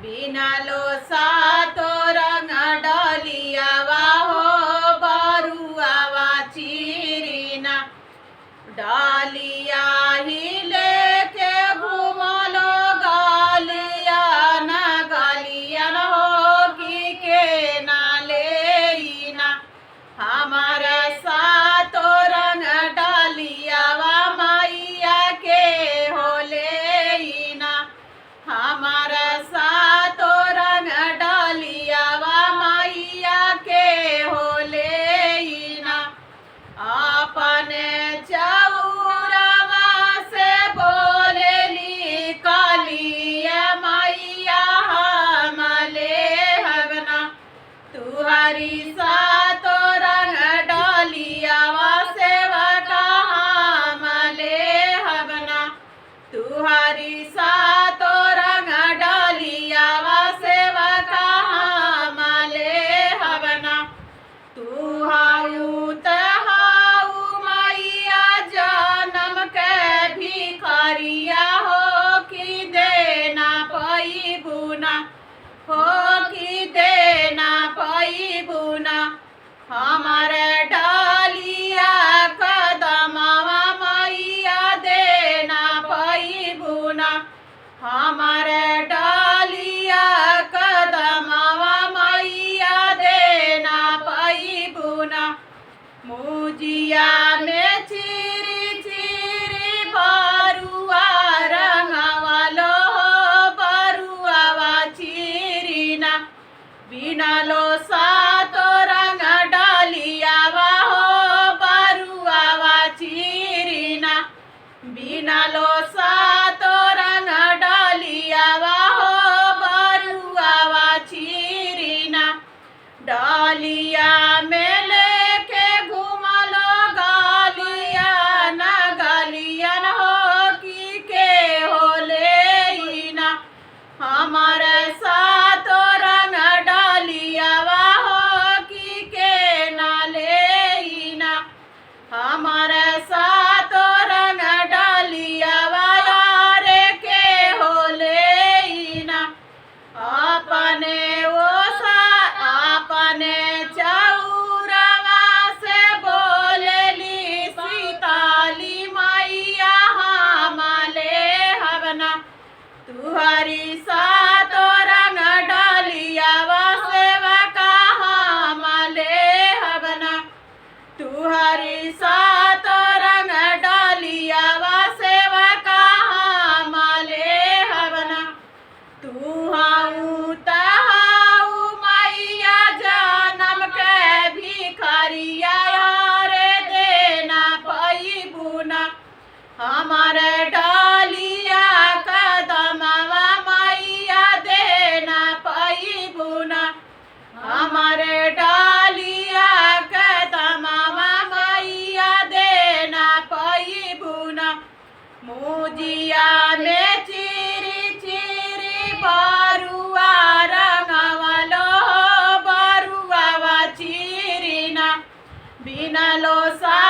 बिना लो सातो रंग डलियावा हो बरुआवा चिरिना डालिया ही लेके घूमलो गालिया न गालिया न होगी के ना लेना हमारे सातो रंग डालियावा मैया के हो लेना हमारे सातो रंग डालियावा मैया के हो लेना अपने चौरवा से बोलेली कालिया मैया हम ले हगना तुहरी सातो रंग डालियावा सेवा हम ले हगना तुहरी सातो रंग डालियावा सेवा हम ले हगना तू हाउ तहाउ मैया जनम के भिखारिया हो कि देना पई बुना हो कि देना पई बुना हमारे डालिया कदमवा मैया देना पई बुना हमारे डालिया कदमवा मैया देना पई बुना मुजिया में चिरी चिरी बरुआ रंगवालो बरुआवा चिरिना बिना लो सातो रंग डालियावा हो बरुआवा चिरिना बिना लो सातो रंग डालियावा हो बरुआवा चिरिना डालिया में लेके घूमलो गालिया न गालिया न होगी के हो लेना हमारे सातो रंग डालियावा होगी के ना लेना हमारे सातो रंग डालियावा यारे के हो लेना अपने वो अपने चौरवा से बोलेली सीताली मैया हम ले हवना तुहरी सातो रंग डालियावा सेवा हम ले हवना तुहरी सातो रंग डालियावा सेवा हम ले हवना तू हाउ तहाउ मैया जनम के भिखारिया रे देना पई बुना हमारे डालिया कदमवा मैया देना पई बुना हमारे डालिया कदमवा मैया देना पई बुना मुजिया में चिरी चिरी बरुआ रंगवालो बरुआवा चिरिना बिना लो सा